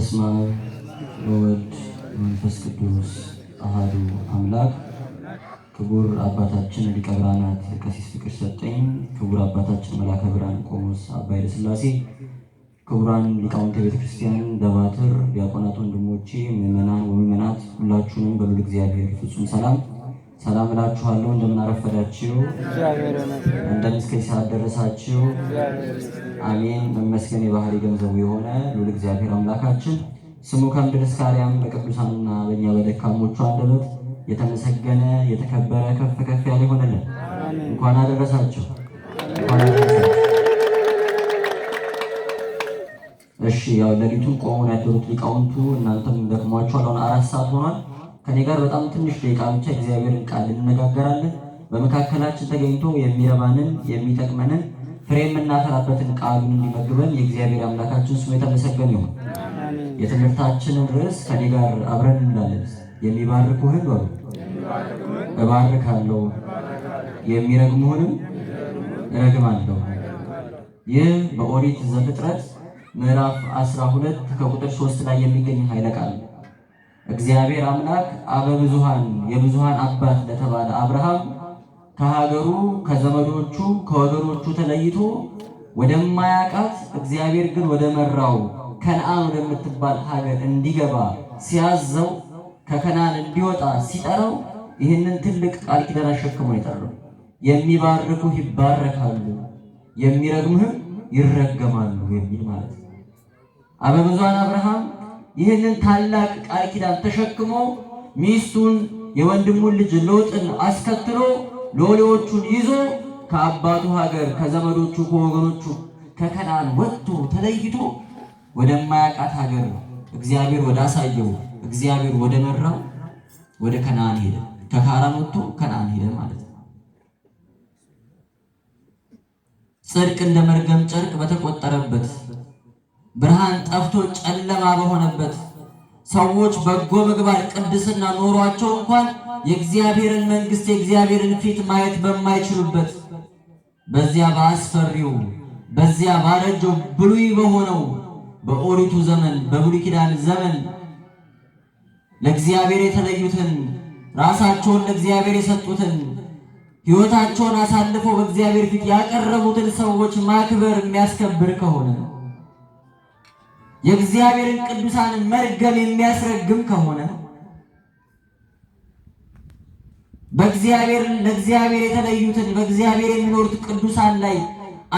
በስመ አብ ወወልድ ወመንፈስ ቅዱስ አሐዱ አምላክ። ክቡር አባታችን ሊቀ ብርሃናት ቀሲስ ፍቅር ሰጠኝ፣ ክቡር አባታችን መላከ ብርሃን ቆሞስ አባ ኃይለ ሥላሴ፣ ክቡራን ሊቃውንተ ቤተክርስቲያን፣ ደባትር፣ ዲያቆናት፣ ወንድሞቼ፣ ምዕመናን ወምዕመናት ሁላችሁንም በልዑል እግዚአብሔር ፍጹም ሰላም እላችኋለሁ። እንደምን አረፈዳችሁ? እንደምን እስከ ሰዓት ደረሳችሁ? አሜን። መመስገን የባህሪ ገንዘቡ የሆነ ልዑል እግዚአብሔር አምላካችን ስሙ ከምድር እስከ አርያም በቅዱሳንና በእኛ በደካሞቹ አንደበት የተመሰገነ የተከበረ ከፍ ከፍ ያለ ይሆንልን። እንኳን አደረሳችሁ። እሺ፣ ያው ሌሊቱን ቆመው ያደሩት ሊቃውንቱ እናንተም ደክሟችኋል። አሁን 4 ሰዓት ሆኗል። ከኔ ጋር በጣም ትንሽ ደቂቃ ብቻ እግዚአብሔርን ቃል እንነጋገራለን። በመካከላችን ተገኝቶ የሚረባንን የሚጠቅመንን ፍሬ የምናፈራበትን ቃሉን እንዲመግበን የእግዚአብሔር አምላካችን ስሙ የተመሰገነ ይሁን። የትምህርታችንን ርዕስ ከኔ ጋር አብረን እንላለን። የሚባርኩህን በሉ እባርካለሁ፣ የሚረግሙህንም እረግማለሁ። ይህ በኦሪት ዘፍጥረት ምዕራፍ 12 ከቁጥር 3 ላይ የሚገኝ ኃይለ ቃል ነው። እግዚአብሔር አምላክ አበብዙሃን የብዙሃን አባት ለተባለ አብርሃም ከሀገሩ ከዘመዶቹ ከወገኖቹ ተለይቶ ወደማያውቃት እግዚአብሔር ግን ወደ መራው ከነዓን ወደምትባል ሀገር እንዲገባ ሲያዘው ከከነዓን እንዲወጣ ሲጠራው ይህንን ትልቅ ቃል ኪዳን አሸክሞ የጠራው የሚባርኩህ ይባረካሉ፣ የሚረግሙህም ይረገማሉ የሚል ማለት ነው። አበብዙሃን አብርሃም ይህንን ታላቅ ቃል ኪዳን ተሸክሞ ሚስቱን የወንድሙን ልጅ ሎጥን አስከትሎ ሎሌዎቹን ይዞ ከአባቱ ሀገር ከዘመዶቹ ከወገኖቹ ከከነዓን ወጥቶ ተለይቶ ወደማያውቃት ሀገር እግዚአብሔር ወዳሳየው እግዚአብሔር ወደ መራው ወደ ከነዓን ሄደ። ከካራን ወጥቶ ከነዓን ሄደ ማለት ነው። ጽድቅ እንደ መርገም ጨርቅ በተቆጠረበት ብርሃን ጠፍቶ ጨለማ በሆነበት ሰዎች በጎ ምግባር ቅድስና ኖሯቸው እንኳን የእግዚአብሔርን መንግስት የእግዚአብሔርን ፊት ማየት በማይችሉበት በዚያ በአስፈሪው በዚያ ባረጀው ብሉይ በሆነው በኦሪቱ ዘመን በብሉይ ኪዳን ዘመን ለእግዚአብሔር የተለዩትን ራሳቸውን ለእግዚአብሔር የሰጡትን ሕይወታቸውን አሳልፈው በእግዚአብሔር ፊት ያቀረቡትን ሰዎች ማክበር የሚያስከብር ከሆነ የእግዚአብሔርን ቅዱሳን መርገም የሚያስረግም ከሆነ ለእግዚአብሔር የተለዩትን በእግዚአብሔር የሚኖሩት ቅዱሳን ላይ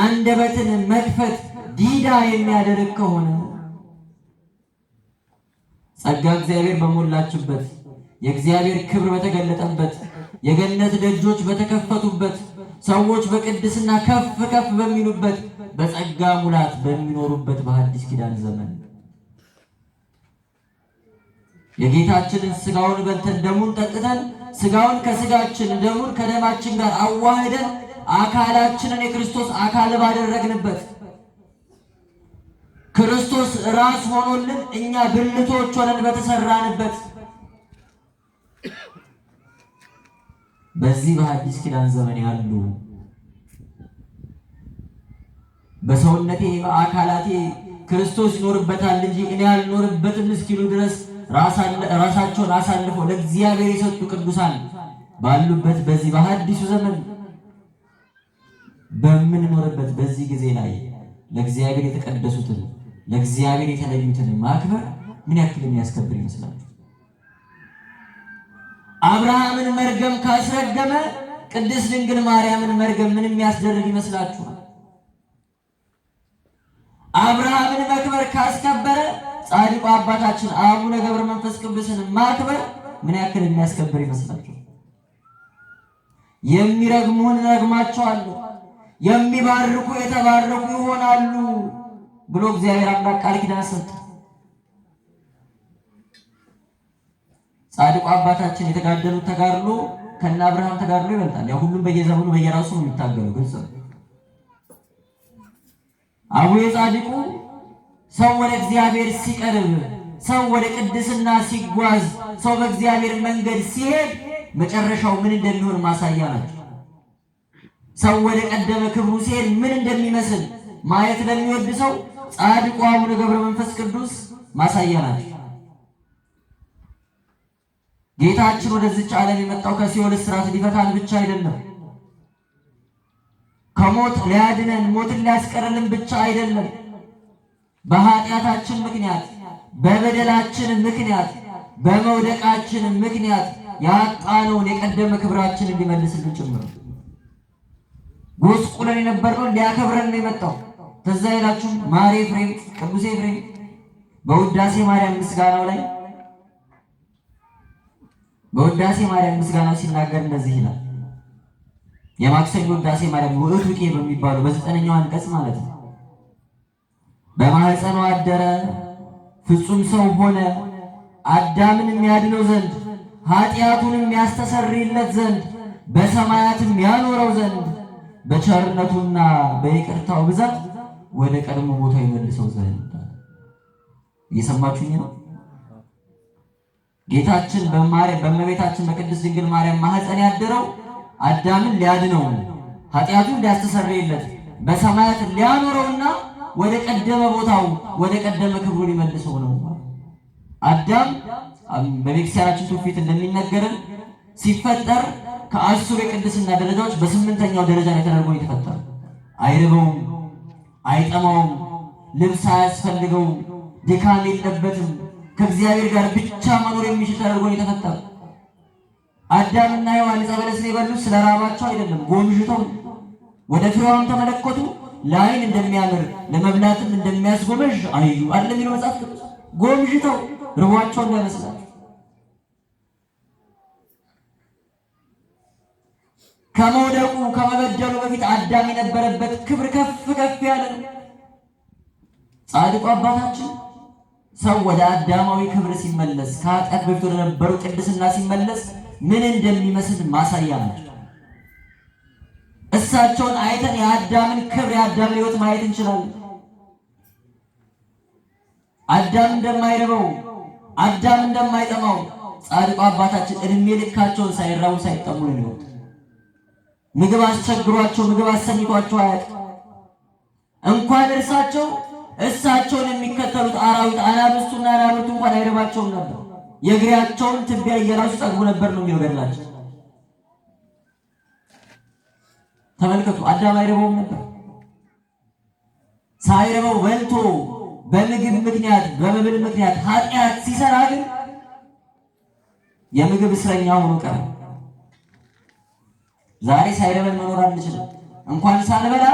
አንደበትን መክፈት ዲዳ የሚያደርግ ከሆነ ጸጋ እግዚአብሔር በሞላችበት የእግዚአብሔር ክብር በተገለጠበት የገነት ደጆች በተከፈቱበት ሰዎች በቅድስና ከፍ ከፍ በሚሉበት በጸጋ ሙላት በሚኖሩበት በሐዲስ ኪዳን ዘመን የጌታችንን ስጋውን በልተን ደሙን ጠጥተን ስጋውን ከስጋችን ደሙን ከደማችን ጋር አዋህደን አካላችንን የክርስቶስ አካል ባደረግንበት ክርስቶስ ራስ ሆኖልን እኛ ብልቶች ሆነን በተሰራንበት በዚህ በሐዲስ ኪዳን ዘመን ያሉ በሰውነቴ በአካላቴ ክርስቶስ ይኖርበታል እንጂ እኔ ያልኖርበትም እስኪሉ ድረስ ራሳቸውን አሳልፈው ለእግዚአብሔር የሰጡ ቅዱሳን ባሉበት በዚህ በሐዲሱ ዘመን በምንኖርበት በዚህ ጊዜ ላይ ለእግዚአብሔር የተቀደሱትን ለእግዚአብሔር የተለዩትን ማክበር ምን ያክል የሚያስከብር ይመስላል? አብርሃምን መርገም ካስረገመ ቅድስት ድንግል ማርያምን መርገም ምን የሚያስደርግ ይመስላችኋል? አብርሃምን መክበር ካስከበረ ጻድቁ አባታችን አቡነ ገብረ መንፈስ ቅዱስን ማክበር ምን ያክል የሚያስከብር ይመስላችኋል? የሚረግሙን እረግማቸዋለሁ፣ የሚባርኩ የተባረኩ ይሆናሉ ብሎ እግዚአብሔር አምላክ ቃል ኪዳን ሰጠ። ጻድቁ አባታችን የተጋደሉት ተጋድሎ ከነ አብርሃም ተጋድሎ ይበልጣል። ያው ሁሉም በየዘመኑ በየራሱ ነው የሚታገለው፣ ግልጽ ነው። አቡነ ጻድቁ ሰው ወደ እግዚአብሔር ሲቀርብ፣ ሰው ወደ ቅድስና ሲጓዝ፣ ሰው በእግዚአብሔር መንገድ ሲሄድ መጨረሻው ምን እንደሚሆን ማሳያ ናቸው። ሰው ወደ ቀደመ ክብሩ ሲሄድ ምን እንደሚመስል ማየት ለሚወድ ሰው ጻድቁ አቡነ ገብረ መንፈስ ቅዱስ ማሳያ ናቸው። ጌታችን ወደዚች ዓለም የመጣው ከሲኦል እስራት ሊፈታን ብቻ አይደለም፣ ከሞት ሊያድነን ሞትን ሊያስቀርልን ብቻ አይደለም። በኃጢአታችን ምክንያት በበደላችን ምክንያት በመውደቃችን ምክንያት ያጣነውን የቀደመ ክብራችንን ሊመልስልን ጭምር ጎስቁለን የነበርነውን ሊያከብረን ነው የመጣው። ትዝ ይላችሁ ማር ኤፍሬም ቅዱስ ኤፍሬም በውዳሴ ማርያም ምስጋናው ላይ በውዳሴ ማርያም ምስጋናው ሲናገር እንደዚህ ይላል። የማክሰኞ ውዳሴ ማርያም ውእቱቄ በሚባለው በ9ኛው አንቀጽ ማለት ነው። በማህፀኗ አደረ ፍጹም ሰው ሆነ አዳምን የሚያድነው ዘንድ ኃጢአቱንም የሚያስተሰርይለት ዘንድ በሰማያትም ያኖረው ዘንድ በቸርነቱና በይቅርታው ብዛት ወደ ቀድሞ ቦታው ይመልሰው ዘንድ። እየሰማችሁኝ ነው? ጌታችን በእመቤታችን በቅድስት ድንግል ማርያም ማህፀን ያደረው አዳምን ሊያድነው ኃጢአቱን ሊያስተሰርይለት በሰማያት ሊያኖረውና ወደ ቀደመ ቦታው ወደ ቀደመ ክብሩ ሊመልሰው ነው። አዳም በቤተክርስቲያናችን ትውፊት እንደሚነገረን ሲፈጠር ከ10 የቅድስና ደረጃዎች በ8ኛው ደረጃ ላይ ተደርጎ የተፈጠረ። አይርበውም፣ አይጠማውም፣ ልብስ አያስፈልገውም፣ ድካም የለበትም፣ ከእግዚአብሔር ጋር ብቻ መኖር የሚችል ተደርጎ የተፈጠረ። አዳምና ሔዋን ዕፀ በለስን የበሉት ስለ ራባቸው አይደለም፣ ጎምዥተው ወደ ፍሬዋም ተመለከቱ፣ ለዓይን እንደሚያምር ለመብላትም እንደሚያስጎመዥ አዩ አይደለም የሚለው መጽሐፍ ቅዱስ። ጎምዥተው ርቧቸው እንዳይመስላል። ከመውደቁ ከመበደሉ በፊት አዳም የነበረበት ክብር ከፍ ከፍ ያለ ነው። ጻድቁ አባታችን ሰው ወደ አዳማዊ ክብር ሲመለስ ከኃጢአት በፊት ወደ ነበረው ቅድስና ሲመለስ ምን እንደሚመስል ማሳያ ናቸው። እሳቸውን አይተን የአዳምን ክብር የአዳምን ሕይወት ማየት እንችላለን። አዳም እንደማይረበው አዳም እንደማይጠማው ጻድቁ አባታችን እድሜ ልካቸውን ሳይራቡ ሳይጠሙ ነው። ምግብ አስቸግሯቸው ምግብ አሰኝቷቸው አያውቅም። እንኳን እሳቸውን የሚከተሉት አራዊት አናብስቱና አናብርቱ እንኳን አይረባቸውም ነበር። የእግራቸውን ትቢያ እየላሱ ጠግቡ ነበር ነው የሚለው ገድላቸው። ተመልከቱ፣ አዳም አይረባውም ነበር። ሳይረባው በልቶ በምግብ ምክንያት በመብል ምክንያት ኃጢአት ሲሰራ ግን የምግብ እስረኛ ሆኖ ቀረ። ዛሬ ሳይረበን መኖር አንችልም። እንኳን ሳንበላ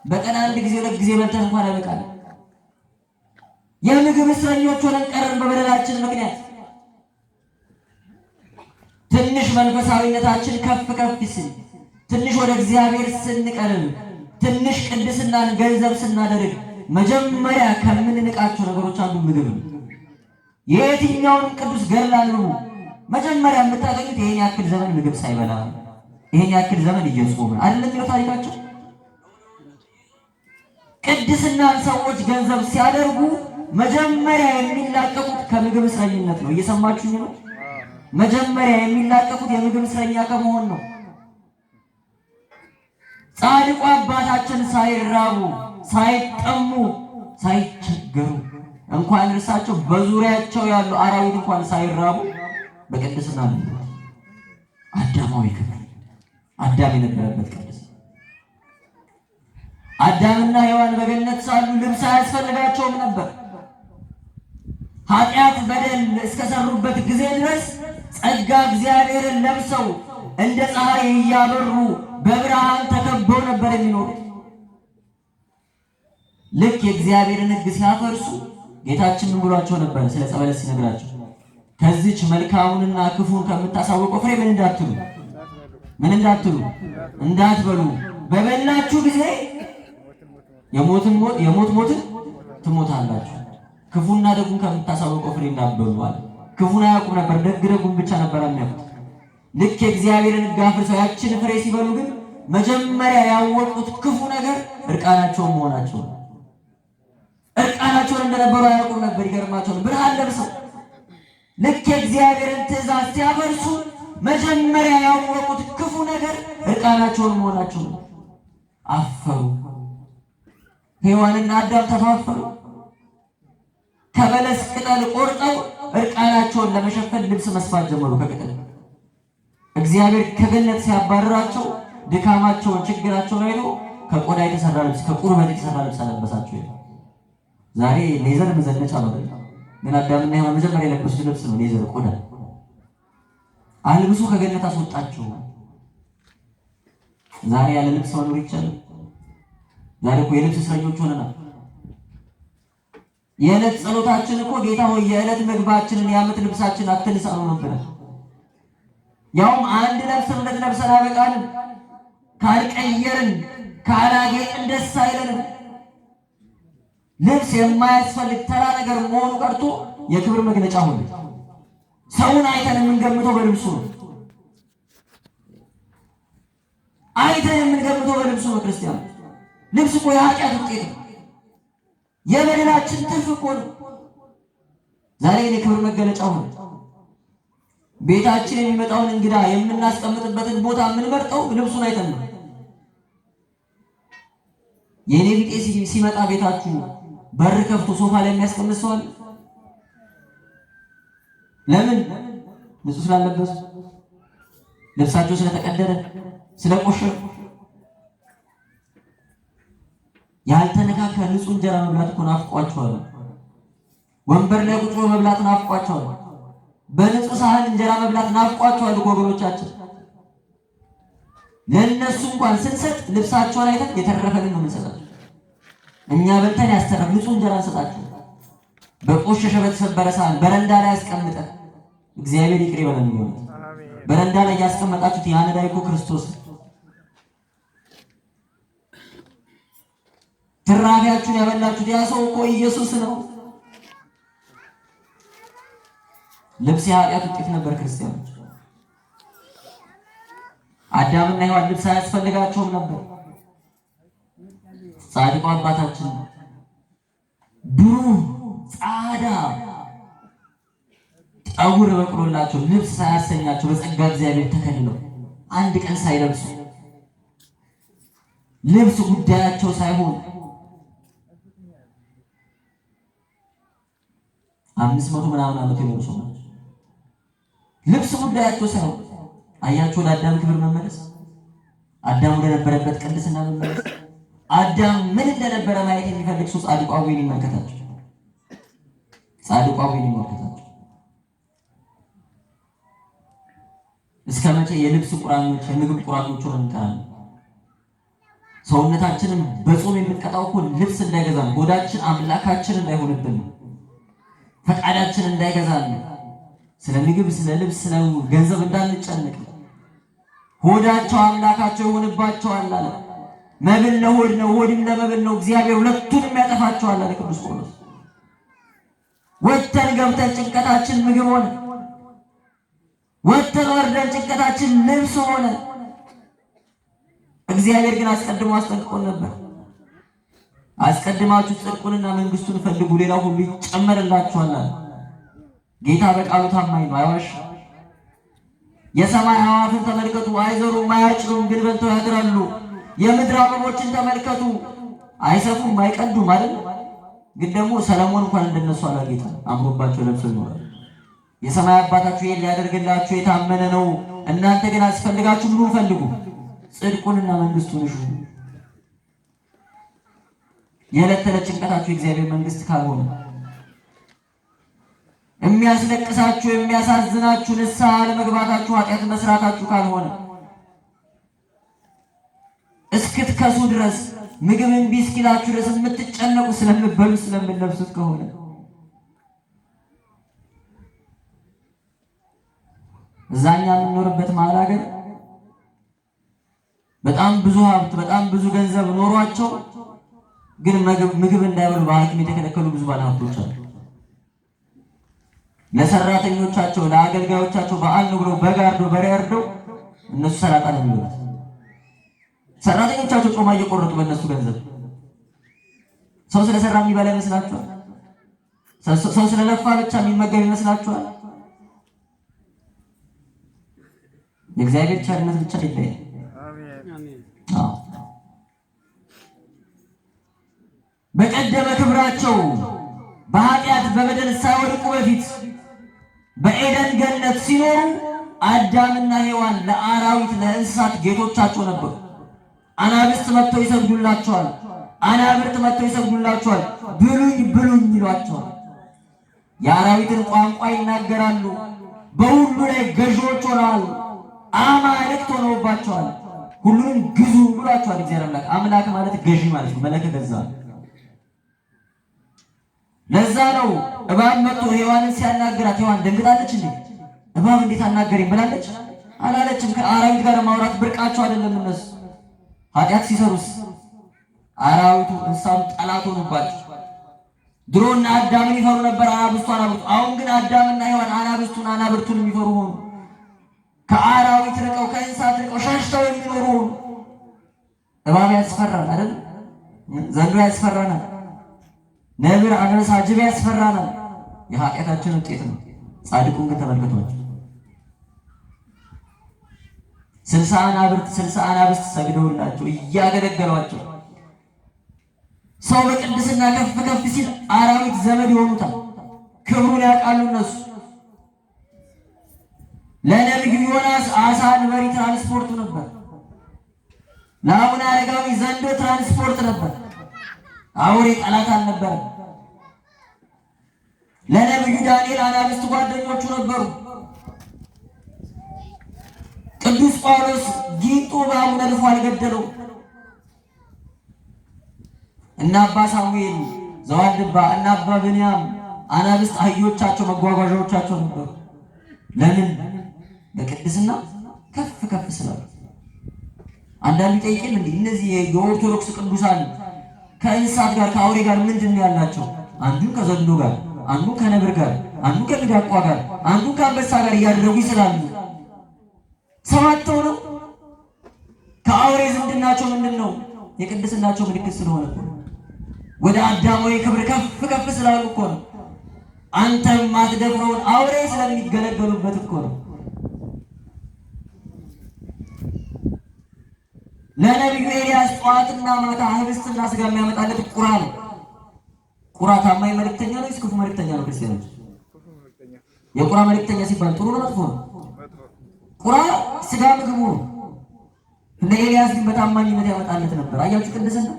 በቀን አንድ ጊዜ ሁለት ጊዜ በልተን እንኳን አይበቃል። የምግብ እስረኞች ሆነን ቀረን በበደላችን ምክንያት። ትንሽ መንፈሳዊነታችን ከፍ ከፍ ሲል፣ ትንሽ ወደ እግዚአብሔር ስንቀርብ፣ ትንሽ ቅድስናን ገንዘብ ስናደርግ መጀመሪያ ከምንንቃቸው ነገሮች አንዱ ምግብ ነው። የየትኛውንም ቅዱስ ገድል አንብቡ፣ መጀመሪያ የምታገኙት ይሄን ያክል ዘመን ምግብ ሳይበላ ይሄን ያክል ዘመን እየጾመ አይደለም የሚለው ታሪካቸው። ቅድስናን ሰዎች ገንዘብ ሲያደርጉ መጀመሪያ የሚላቀቁት ከምግብ እስረኝነት ነው። እየሰማችሁኝ ነው? መጀመሪያ የሚላቀቁት የምግብ እስረኛ ከመሆን ነው። ጻድቁ አባታችን ሳይራቡ ሳይጠሙ ሳይቸገሩ እንኳን እርሳቸው በዙሪያቸው ያሉ አራዊት እንኳን ሳይራቡ በቅድስና ነው። አዳማዊ ክብር አዳም የነበረበት ቅድስና። አዳምና ሔዋን በገነት ሳሉ ልብስ አያስፈልጋቸውም ነበር። ኃጢአት በደል እስከሰሩበት ጊዜ ድረስ ጸጋ እግዚአብሔርን ለብሰው እንደ ፀሐይ እያበሩ በብርሃን ተከበው ነበር የሚኖሩት። ልክ የእግዚአብሔርን ሕግ ሲያፈርሱ ጌታችን ምን ብሏቸው ነበር? ስለ ዕፀ በለስ ሲነግራቸው ከዚች መልካሙንና ክፉን ከምታሳውቀው ፍሬ ምን እንዳትሉ እንዳትበሉ፣ በበላችሁ ጊዜ የሞት ሞትን ትሞታላችሁ፣ ክፉና ደጉን ከምታሳውቀው ፍሬ እንዳትበሉ አለ። ክፉን አያውቁም ነበር፣ ደጉን ብቻ ነበር የሚያውቁት። ልክ የእግዚአብሔርን ሕግ አፍርሰው ያችን ፍሬ ሲበሉ ግን መጀመሪያ ያወቁት ክፉ ነገር እርቃናቸውን መሆናቸው ነው። እርቃናቸውን እንደነበሩ አያውቁም ነበር። ይገርማቸው ነው። ብርሃን ለብሰው ልክ የእግዚአብሔርን ትእዛዝ ሲያፈርሱ መጀመሪያ ያወቁት ክፉ ነገር እርቃናቸውን መሆናቸው ነው። አፈሩ። ሔዋንና አዳም ተፋፈሩ። ከበለስ ቅጠል ቆርጠው እርቃናቸውን ለመሸፈን ልብስ መስፋት ጀመሩ ከቅጠል። እግዚአብሔር ከገነት ሲያባርራቸው ድካማቸውን ችግራቸውን አይቶ ከቆዳ የተሰራ ልብስ ከቁርበት የተሰራ ልብስ አለበሳቸው። ዛሬ ሌዘር መዘነጫ ነው፣ ግን አዳምና ሔዋን መጀመሪያ የለበሱት ልብስ ነው ሌዘር ቆዳ። አልብሱ ከገነት አስወጣቸው። ዛሬ ያለ ልብስ መኖር ይቻላል? ዛሬ እኮ የልብስ እስረኞች ሆነናል። የዕለት ጸሎታችን እኮ ጌታ ሆይ የዕለት ምግባችንን የዓመት ልብሳችንን አትንሳ ነው ነበር። ያውም አንድ ልብስ ለብሰን አበቃልን። ካልቀየርን ካላጌጥን ደስ አይለንም። ልብስ የማያስፈልግ ተራ ነገር መሆኑ ቀርቶ የክብር መግለጫ ሆነ። ሰውን አይተን የምንገምተው በልብሱ ነው። አይተን የምንገምተው በልብሱ ነው። ክርስቲያን ልብስ እኮ የኃጢአት ውጤት ነው። የበደላችን ትርፍ እኮ ነው። ዛሬ የክብር መገለጫ ሆነ። ቤታችን የሚመጣውን እንግዳ የምናስቀምጥበትን ቦታ የምንመርጠው ልብሱን አይተን ነው። የኔ ቢጤ ሲመጣ ቤታችሁ በር ከፍቶ ሶፋ ላይ የሚያስቀምጥ ሰው አለ? ለምን? ንጹህ ስላለበሱ፣ ልብሳቸው ስለተቀደደ፣ ስለቆሸሹ። ያልተነካካ ንጹህ እንጀራ መብላት እኮ ናፍቋቸዋል። ወንበር ላይ ቁጭ ብሎ መብላት ናፍቋቸዋል። በንጹህ ሳህን እንጀራ መብላት ናፍቋቸዋል ወገኖቻችን። ለነሱ እንኳን ስንሰጥ ልብሳቸውን አይተን የተረፈልን ነው የምንሰጣቸው። እኛ በልተን ያስተረፍ ንጹህ እንጀራ እንሰጣቸው። በቆሸሸ በተሰበረ ሳህን በረንዳ ላይ ያስቀምጠን እግዚአብሔር ይቅር ይበለን ነው። በረንዳ ላይ ያስቀመጣችሁት ያ ነዳይ እኮ ክርስቶስ፣ ትራፊያችሁን ያበላችሁት ያ ሰው እኮ ኢየሱስ ነው። ልብስ የኃጢአት ውጤት ነበር። ክርስቲያኖች አዳምና ሔዋን ልብስ አያስፈልጋቸውም ነበር። ጻድቁ አባታችን ብሩህ ጻዳ ጠጉር በቅሎላቸው ልብስ ሳያሰኛቸው በጸጋ እግዚአብሔር ተከልለው አንድ ቀን ሳይለብሱ ልብስ ጉዳያቸው ሳይሆን 500 ምናምን ዓመት የኖሩ ሰው ናቸው። ልብስ ጉዳያቸው ሳይሆን አያቸው ወደ አዳም ክብር መመለስ፣ አዳም ወደ ነበረበት ቅድስና መመለስ፣ አዳም ምን እንደነበረ ማየት የሚፈልግ ሰው ጻድቁ አቡነ ይመልከታቸው። ጻድቁ አቡነ ይመልከታቸው። እስከ መቼ የልብስ ቁራኞች የምግብ ቁራኞች ሆነን እንቀራለን? ሰውነታችንን በጾም የምንቀጣው እኮ ልብስ እንዳይገዛን፣ ሆዳችን አምላካችን እንዳይሆንብን፣ ፈቃዳችን እንዳይገዛን፣ ስለ ምግብ ስለ ልብስ ስለ ገንዘብ እንዳንጨነቅ፣ ሆዳቸው አምላካቸው ይሆንባቸዋል አለ። መብል ለሆድ ነው፣ ሆድም ለመብል ነው። እግዚአብሔር ሁለቱንም ያጠፋቸዋል አለ ቅዱስ ጳውሎስ። ወጥተን ገብተን ጭንቀታችን ምግብ ሆነ፣ ወጥተን ወርደን ጭንቀታችን ልብስ ሆነ። እግዚአብሔር ግን አስቀድሞ አስጠንቅቆን ነበር። አስቀድማችሁ ጽድቁንና መንግስቱን ፈልጉ፣ ሌላው ሁሉ ይጨመርላችኋል አለ። ጌታ በቃሉ ታማኝ ነው፣ አይዋሽም። የሰማይ አዕዋፍን ተመልከቱ፣ አይዘሩም አያጭዱም፣ ግን በልተው ያድራሉ። የምድር አበቦችን ተመልከቱ፣ አይሰፉም አይቀዱም አይደል? ግን ደግሞ ሰለሞን እንኳን እንደነሱ አላጌጠም፣ አምሮባቸው ለብሰው ይኖራል። የሰማይ አባታችሁ ይሄን ሊያደርግላችሁ የታመነ ነው። እናንተ ግን አስፈልጋችሁ ምን ፈልጉ? ጽድቁንና መንግስቱን እሹ። የዕለት ተዕለት ጭንቀታችሁ የእግዚአብሔር መንግስት ካልሆነ፣ የሚያስለቅሳችሁ የሚያሳዝናችሁ ንስሐ ለመግባታችሁ ኃጢአት መስራታችሁ ካልሆነ፣ እስክትከሱ ድረስ ምግብ እምቢ እስኪላችሁ ድረስ የምትጨነቁ ስለምትበሉ ስለምትለብሱት ከሆነ እዛኛ የምንኖርበት መሀል ሀገር በጣም ብዙ ሀብት በጣም ብዙ ገንዘብ ኖሯቸው ግን ምግብ እንዳይበሉ በሐኪም የተከለከሉ ብዙ ባለሀብቶች አሉ። ለሰራተኞቻቸው ለአገልጋዮቻቸው በዓል ነው ብለው በግ አርደው በሬ አርደው እነሱ ሰላጣ ነው የሚበሉት። ሰራተኞቻቸው ጮማ እየቆረጡ በእነሱ ገንዘብ። ሰው ስለሰራ የሚበላ ይመስላችኋል? ሰው ስለለፋ ብቻ የሚመገብ ይመስላችኋል? የእግዚአብሔር ቸርነት ብቻ ይለያል። በቀደመ ክብራቸው በኃጢአት በበደል ሳይወድቁ በፊት በኤደን ገነት ሲኖሩ አዳምና ሔዋን ለአራዊት ለእንስሳት ጌቶቻቸው ነበሩ። አናብስት መጥተው ይሰግዱላቸዋል። አናብርት መጥተው ይሰግዱላቸዋል። ብሉኝ ብሉኝ ይሏቸዋል። የአራዊትን ቋንቋ ይናገራሉ። በሁሉ ላይ ገዢዎች ሆነዋል። አማልክት ሆነውባቸዋል። ሁሉንም ግዙ ብሏቸዋል እግዚአብሔር አምላክ። አምላክ ማለት ገዢ ማለት ነው። መለከ ገዛ። ለዛ ነው እባብ መጥቶ ሔዋንን ሲያናግራት ሔዋን ደንግጣለች እንዴ? እባብ እንዴት አናገረኝ ብላለች? አላለችም። ከአራዊት ጋር ማውራት ብርቃቸው አይደለም። እነሱ ኃጢአት ሲሰሩስ አራዊቱ እንስሳቱ ጠላት ሆኑባቸው። ድሮና አዳምን ይፈሩ ነበር አናብስቱ አናብርቱ። አሁን ግን አዳምና ሔዋን አናብስቱን አናብርቱን የሚፈሩ ሆኑ። ከአራዊት ርቀው ከእንስሳት ርቀው ሸሽተው የሚኖሩ ሆኑ። እባብ ያስፈራል አይደል? ዘንዶ ያስፈራናል። ነብር፣ አንበሳ፣ ጅብ ያስፈራናል። የኃጢአታችን ውጤት ነው። ጻድቁን ግን ተመልከቷቸው። 60 አናብስት ሰግደውላቸው እያገለገሏቸው ሰው በቅድስና ከፍ ከፍ ሲል አራዊት ዘመድ ይሆኑታል። ክብሩን ያውቃሉ እነሱ። ለነቢዩ ዮናስ አሳ አንበሪ ትራንስፖርቱ ነበር። ለአቡነ አረጋዊ ዘንዶ ትራንስፖርት ነበር። አውሬ ጠላት አልነበረም። ለነቢዩ ዳንኤል አናብስት ጓደኞቹ ነበሩ። ቅዱስ ጳውሎስ ጊንጡ በአቡነ ነድፎ አልገደለው። እና አባ ሳሙኤል ዘዋልድባ እና አባ ብንያም አናብስት አህዮቻቸው መጓጓዣዎቻቸው ነበሩ። ለምን? በቅድስና ከፍ ከፍ ስላሉ። አንዳንዱ ጠይቄን እንዴ እነዚህ የኦርቶዶክስ ቅዱሳን ከእንስሳት ጋር ከአውሬ ጋር ምንድን ነው ያላቸው? አንዱ ከዘንዶ ጋር፣ አንዱ ከነብር ጋር፣ አንዱ ከሚዳቋ ጋር፣ አንዱ ከአንበሳ ጋር እያደረጉ ይስላሉ። ሰማተው ነው። ከአውሬ ዝምድናቸው ምንድን ነው? የቅድስናቸው ምልክት ስለሆነ እኮ ነው። ወደ አዳማዊ ክብር ከፍ ከፍ ስላሉ እኮ ነው። አንተም ማትደፍረውን አውሬ ስለሚገለገሉበት እኮ ነው። ለነቢዩ ኤልያስ ጠዋትና ማታ ህብስትና ስጋ የሚያመጣለት ቁራ ነው። ቁራ ታማኝ መልእክተኛ ነው? ክፉ መልእክተኛ ነው? ክርስቲያኖች የቁራ መልእክተኛ ሲባል ጥሩ ነው መጥፎ ነው? ቁራ ስጋ ምግቡ ነው። ለኤልያስ ግን በታማኝነት ያመጣለት ነበር። አያችሁ ቅድስና።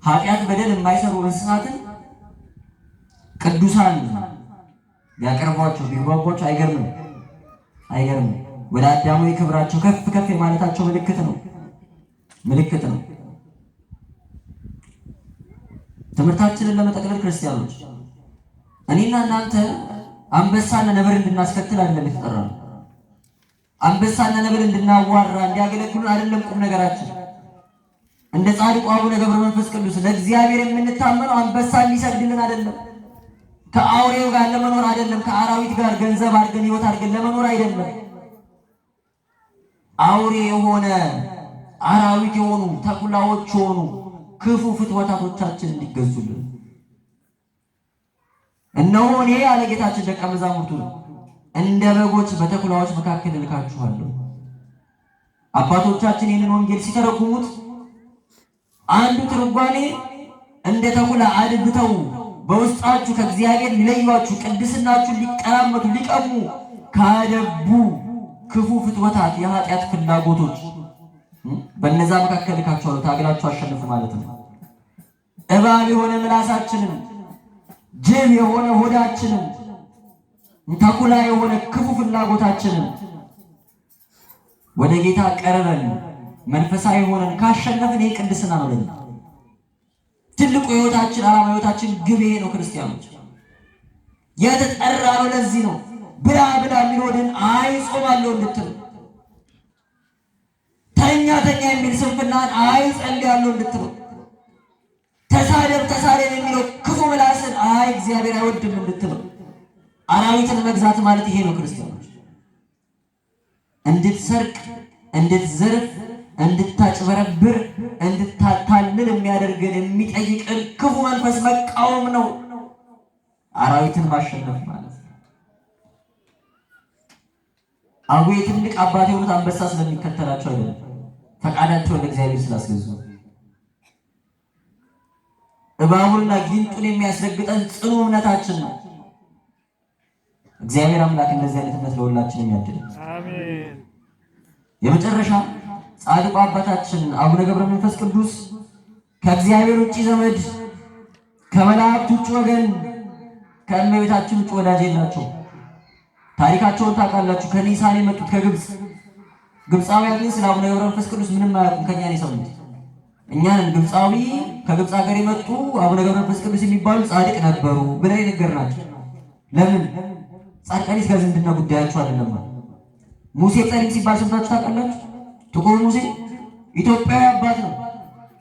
ኃጢአት በደል የማይሰሩ እንስሳትን ቅዱሳን ቢያቀርቧቸው ቢጓጓቸው አይገርምም? አይገርምም? ወደ አዳማዊ ክብራቸው ከፍ ከፍ የማለታቸው ምልክት ነው። ምልክት ነው። ትምህርታችንን ለመጠቅለል ክርስቲያኖች እኔና እናንተ አንበሳና ነብር እንድናስከትል አይደለም የተጠራነው። አንበሳና ነብር እንድናዋራ እንዲያገለግሉን አይደለም ቁም ነገራችን። እንደ ጻድቁ አቡነ ገብረ መንፈስ ቅዱስ ለእግዚአብሔር የምንታመነው አንበሳ እንዲሰግድልን አይደለም። ከአውሬው ጋር ለመኖር አይደለም። ከአራዊት ጋር ገንዘብ አድርገን ህይወት አድርገን ለመኖር አይደለም። አውሬ የሆነ አራዊት የሆኑ ተኩላዎች የሆኑ ክፉ ፍትወታቶቻችን እንዲገዙልን እነሆ እኔ ያለ ጌታችን ደቀ መዛሙርቱ እንደ በጎች በተኩላዎች መካከል እልካችኋለሁ። አባቶቻችን ይህንን ወንጌል ሲተረጉሙት አንዱ ትርጓሜ እንደ ተኩላ አድብተው በውስጣችሁ ከእግዚአብሔር ሊለዩአችሁ ቅድስናችሁ ሊቀራመቱ ሊቀሙ ካደቡ ክፉ ፍትወታት የኃጢአት ፍላጎቶች በእነዛ መካከል እልካችኋለሁ። ታግላችሁ አሸንፉ ማለት ነው። እባብ የሆነ ምላሳችንን፣ ጅብ የሆነ ሆዳችንን፣ ተኩላ የሆነ ክፉ ፍላጎታችንን ወደ ጌታ ቀርበን መንፈሳዊ ሆነን ካሸነፍን ይህ ቅድስና ነው። ለኛ ትልቁ የህይወታችን ዓላማ የህይወታችን ግብ ይሄ ነው። ክርስቲያኖች የተጠራ ነው። ለዚህ ነው ብላ ብላ የሚኖድን አይ ጾማለሁ እንድትል፣ ተኛ ተኛ የሚል ስንፍናን አይ ጸልያለሁ እንድትል፣ ተሳደብ ተሳደብ የሚለው ክፉ ምላስን አይ እግዚአብሔር አይወድም እንድትል። አራዊትን መግዛት ማለት ይሄ ነው። ክርስቲያኖች እንድትሰርቅ፣ እንድትዘርፍ፣ እንድታጭበረብር፣ እንድታታልል የሚያደርግን የሚጠይቅን ክፉ መንፈስ መቃወም ነው። አራዊትን ማሸነፍ ማለት ነው። አሁን የትልቅ አባት የሆኑት አንበሳ ስለሚከተላቸው አይደለም፣ ፈቃዳቸውን ለእግዚአብሔር ስላስገዙ። እባቡንና ጊንጡን የሚያስረግጠን ጽኑ እምነታችን ነው። እግዚአብሔር አምላክ እንደዚህ አይነት እምነት ለሁላችንም ያድል። አሜን። የመጨረሻ ጻድቁ አባታችን አቡነ ገብረ መንፈስ ቅዱስ ከእግዚአብሔር ውጭ ዘመድ፣ ከመላእክት ውጭ ወገን፣ ከእመቤታችን ውጭ ወዳጅ የላቸው። ታሪካቸውን ታውቃላችሁ። ከኒሳን የመጡት ከግብፅ። ግብፃውያን ግን ስለ አቡነ ገብረ መንፈስ ቅዱስ ምንም አያውቁም። ከኛ ነው የሰሙት። እኛን ግብፃዊ ከግብፅ ሀገር የመጡ አቡነ ገብረ መንፈስ ቅዱስ የሚባሉ ጻድቅ ነበሩ ብለን ነገርናቸው። ለምን? ጻድቃኒስ ከዝምድና ጉዳያቸው አይደለም። ሙሴ ጸሊም ሲባል ሰምታችሁ ታውቃላችሁ? ጥቁር ሙሴ ኢትዮጵያዊ አባት ነው።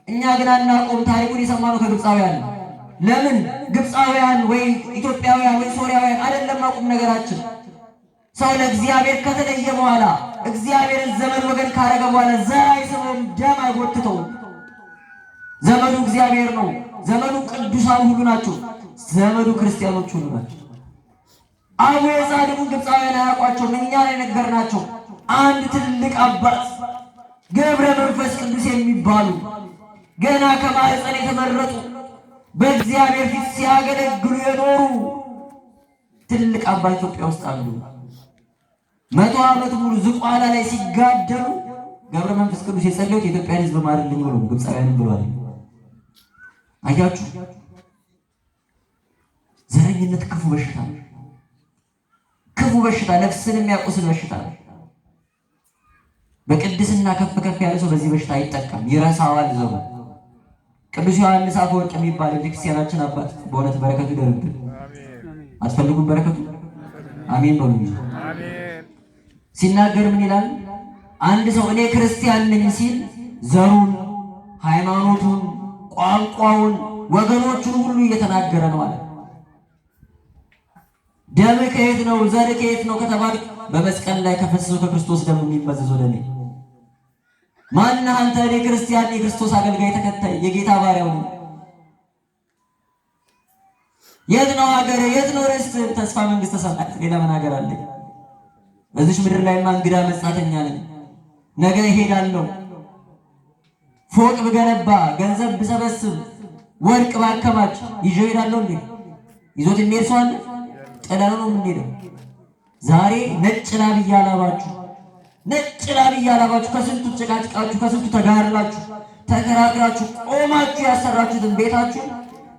እኛ ግን አናውቀውም። ታሪኩን የሰማነው ከግብፃውያን ነው። ለምን? ግብፃውያን ወይ ኢትዮጵያውያን ወይ ሶሪያውያን አይደለም አቁም ነገራችን። ሰው ለእግዚአብሔር ከተለየ በኋላ እግዚአብሔርን ዘመድ ወገን ካረገ በኋላ ዘር አይስበውም፣ ደም አይጎትተውም። ዘመዱ እግዚአብሔር ነው። ዘመዱ ቅዱሳን ሁሉ ናቸው። ዘመዱ ክርስቲያኖች ሁሉ ናቸው። አቡነ ጻድቁን ግብፃውያን አያውቋቸውም። እኛ ላይ ነገርናቸው። አንድ ትልቅ አባት ገብረ መንፈስ ቅዱስ የሚባሉ ገና ከማህፀን የተመረጡ በእግዚአብሔር ፊት ሲያገለግሉ የኖሩ ትልቅ አባት ኢትዮጵያ ውስጥ አሉ። 100 ዓመት ሙሉ ዝቋላ ላይ ሲጋደሉ ገብረ መንፈስ ቅዱስ የጸለዩት የኢትዮጵያን ሕዝብ ማርልኝ ብሎ ግብፃውያን ብሏል። አያችሁ፣ ዘረኝነት ክፉ በሽታ ነው። ክፉ በሽታ፣ ነፍስን የሚያቆስል በሽታ ነው። በቅድስና ከፍ ከፍ ያለ ሰው በዚህ በሽታ አይጠቀም፣ ይረሳዋል ዘሩ። ቅዱስ ዮሐንስ አፈወርቅ የሚባል የቤተክርስቲያናችን አባት በእውነት በረከቱ ይደርብን። አትፈልጉም በረከቱ? አሜን በሉ። ሲናገር ምን ይላል? አንድ ሰው እኔ ክርስቲያን ነኝ ሲል ዘሩን፣ ሃይማኖቱን፣ ቋንቋውን፣ ወገኖቹን ሁሉ እየተናገረ ነው አለ። ደም ከየት ነው ዘር ከየት ነው ከተባለ በመስቀል ላይ ከፈሰሰው ከክርስቶስ ደም የሚመዘዝ ወደ እኔ ማነህ አንተ? እኔ ክርስቲያን፣ የክርስቶስ አገልጋይ ተከታይ፣ የጌታ ባሪያው ነኝ። የት ነው ሀገር? የት ነው ርስት? ተስፋ መንግስተ ሰማያት። ሌላ ምን ሀገር አለ? በዚች ምድር ላይማ እንግዳ መጻተኛ ነኝ። ነገ እሄዳለሁ። ፎቅ ብገነባ፣ ገንዘብ ብሰበስብ፣ ወርቅ ባከማች ይዤ እሄዳለሁ እንዴ? ይዞት የሚሄድ ሰው አለ? ጥለን ነው የምንሄደው። ዛሬ ነጭ ላብ እያላባችሁ ነጭ ላብ እያላባችሁ ከስንቱ ጭቃጭቃችሁ ከስንቱ ተጋርላችሁ ተከራክራችሁ ቆማችሁ ያሰራችሁትን ቤታችሁ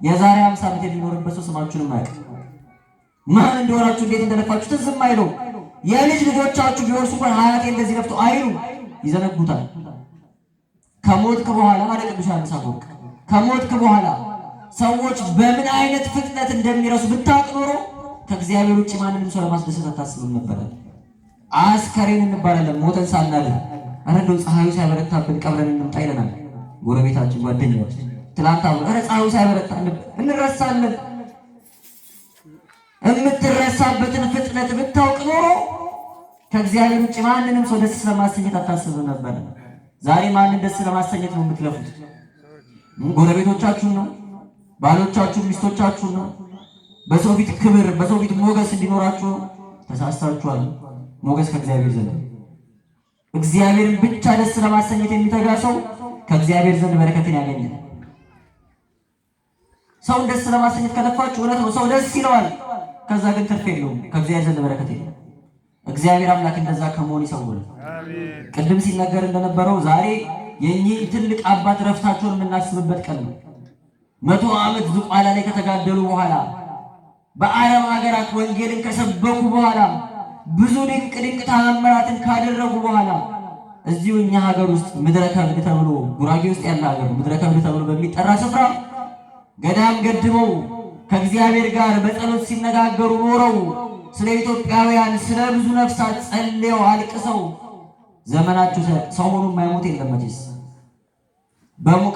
የዛሬ 50 ዓመት የሚኖርበት ሰው ስማችሁንም አያውቅም። ማን እንደሆናችሁ እንዴት እንደለፋችሁ ትዝም አይለው። የልጅ ልጆቻችሁ ቢወርሱ እንኳን ሀያቴ እንደዚህ ለፍቶ አይሉ፣ ይዘነጉታል። ከሞትክ በኋላ ማለት ቅዱስ ዮሐንስ አፈወርቅ ከሞትክ በኋላ ሰዎች በምን አይነት ፍጥነት እንደሚረሱ ብታውቅ ኖሮ ከእግዚአብሔር ውጭ ማንንም ሰው ለማስደሰት አታስብም ነበር። አስከሬን እንባላለን ሞተን ሳናድር። ኧረ እንደው ፀሐዩ ሳይበረታብን ቀብረን እንምጣ ይለናል ጎረቤታችን፣ ጓደኛችን። ትላንት አሁን ኧረ ፀሐዩ ሳይበረታ እንረሳለን። የምትረሳበትን ፍጥነት ብታውቅ ኖሮ ከእግዚአብሔር ውጭ ማንንም ሰው ደስ ለማሰኘት አታስብም ነበር። ዛሬ ማንን ደስ ለማሰኘት ነው የምትለፉት? ጎረቤቶቻችሁን ነው? ባሎቻችሁን፣ ሚስቶቻችሁን ነው? በሰው ፊት ክብር፣ በሰው ፊት ሞገስ እንዲኖራችሁ ተሳስታችኋል። ሞገስ ከእግዚአብሔር ዘንድ። እግዚአብሔርን ብቻ ደስ ለማሰኘት የሚተጋ ሰው ከእግዚአብሔር ዘንድ በረከትን ያገኛል። ሰውን ደስ ለማሰኘት ከለፋችሁ እውነት ነው፣ ሰው ደስ ይለዋል። ከዛ ግን ትርፍ የለውም፣ ከእግዚአብሔር ዘንድ በረከት የለም። እግዚአብሔር አምላክ እንደዛ ከመሆን ይሰውራል። ቅድም ሲነገር እንደነበረው ዛሬ የኚህ ትልቅ አባት ረፍታቸውን የምናስብበት ቀን ነው። 100 ዓመት ዝቋላ ላይ ከተጋደሉ በኋላ በዓለም ሀገራት ወንጌልን ከሰበኩ በኋላ ብዙ ድንቅ ተአምራትን ካደረጉ በኋላ እዚሁ እኛ ሀገር ውስጥ ምድረ ከብድ ተብሎ ጉራጌ ውስጥ ያለ ሀገር ምድረ ከብድ ተብሎ በሚጠራ ስፍራ ገዳም ገድመው ከእግዚአብሔር ጋር በጸሎት ሲነጋገሩ ኖረው ስለ ኢትዮጵያውያን ስለ ብዙ ነፍሳት ጸልየው አልቅሰው ዘመናቸው ሰው ሆኖ የማይሞት የለም መቼስ።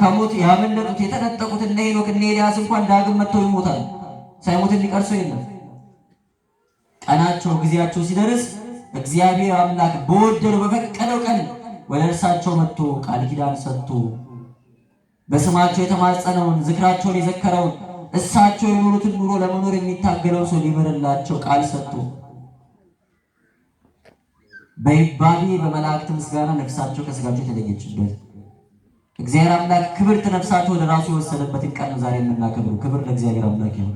ከሞት ያመለጡት የተነጠቁት እነ ሄኖክ እነ ኤልያስ እንኳን ዳግም መጥተው ይሞታል። ሳይሞት ሊቀር ሰው የለም። ቀናቸው ጊዜያቸው ሲደርስ እግዚአብሔር አምላክ በወደደው በፈቀደው ቀን ወደ እርሳቸው መጥቶ ቃል ኪዳን ሰጥቶ በስማቸው የተማጸነውን ዝክራቸውን የዘከረውን እሳቸው የኖሩትን ኑሮ ለመኖር የሚታገለው ሰው ሊምርላቸው ቃል ሰጥቶ በይባቤ በመላእክት ምስጋና ነፍሳቸው ከስጋቸው የተለየችበት እግዚአብሔር አምላክ ክብርት ነፍሳቸው ወደ ራሱ የወሰደበትን ቀን ዛሬ የምናከብረው። ክብር ለእግዚአብሔር አምላክ ይሁን።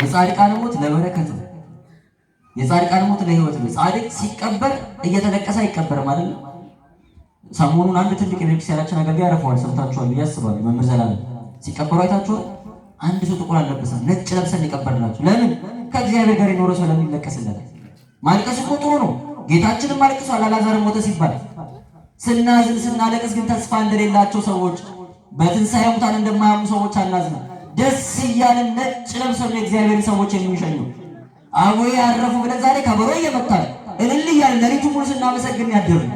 የጻድቃን ሞት ለበረከት ነው። የጻድቃን ሞት ለሕይወት ነው። ጻድቅ ሲቀበር እየተለቀሰ አይቀበርም አይደል? ሰሞኑን አንድ ትልቅ የቤተክርስቲያናችን አገልጋይ ያረፈዋል። ሰምታችኋል ብዬ አስባለሁ። መምህር ዘላለም ሲቀበሩ አይታችኋል? አንድ ሰው ጥቁር አልለበሰም፣ ነጭ ለብሰን የቀበርናቸው። ለምን? ከእግዚአብሔር ጋር የኖረ ሰው ለሚለቀስለት። ማልቀስ እኮ ጥሩ ነው። ጌታችንም አልቅሷል አልዓዛር ሞተ ሲባል። ስናዝን ስናለቅስ ግን ተስፋ እንደሌላቸው ሰዎች፣ በትንሣኤ ሙታን እንደማያምኑ ሰዎች አናዝንም። ደስ እያለን ነጭ ለብሰን የእግዚአብሔር ሰዎች የሚሸኙ አቦዬ ያረፉ ብለን ዛሬ ከበሮ እየመታን እልል እያለን ሌሊቱን ሙሉ ስናመሰግን ያደርን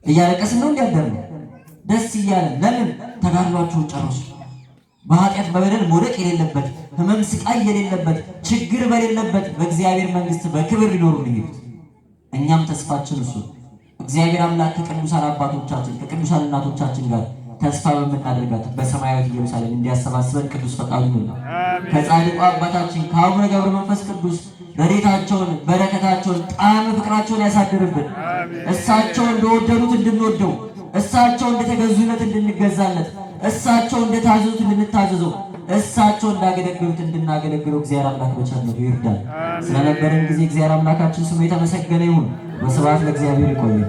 እያለቀስን ነው እንዲያደርን ደስ እያለን። ለምን? ተጋድሏቸውን ጨረሱ። በኃጢአት በበደል መውደቅ የሌለበት ሕመም ስቃይ የሌለበት ችግር በሌለበት በእግዚአብሔር መንግሥት በክብር ሊኖሩ ይሄዱት። እኛም ተስፋችን እሱ እግዚአብሔር አምላክ ከቅዱሳን አባቶቻችን ከቅዱሳን እናቶቻችን ጋር ተስፋ በምናደርጋት በሰማያዊት ኢየሩሳሌም እንዲያሰባስበን ቅዱስ ፈቃዱ ነው። ከጻድቁ አባታችን ከአቡነ ገብረ መንፈስ ቅዱስ ረድኤታቸውን በረከታቸውን ጣዕመ ፍቅራቸውን ያሳድርብን። እሳቸው እንደወደዱት እንድንወደው፣ እሳቸው እንደተገዙለት እንድንገዛለት፣ እሳቸው እንደታዘዙት እንድንታዘዘው፣ እሳቸው እንዳገለገሉት እንድናገለግለው እግዚአብሔር አምላክ በቸርነቱ ይርዳል። ስለነበረን ጊዜ እግዚአብሔር አምላካችን ስሙ የተመሰገነ ይሁን። ወስብሐት ለእግዚአብሔር። ይቆያል።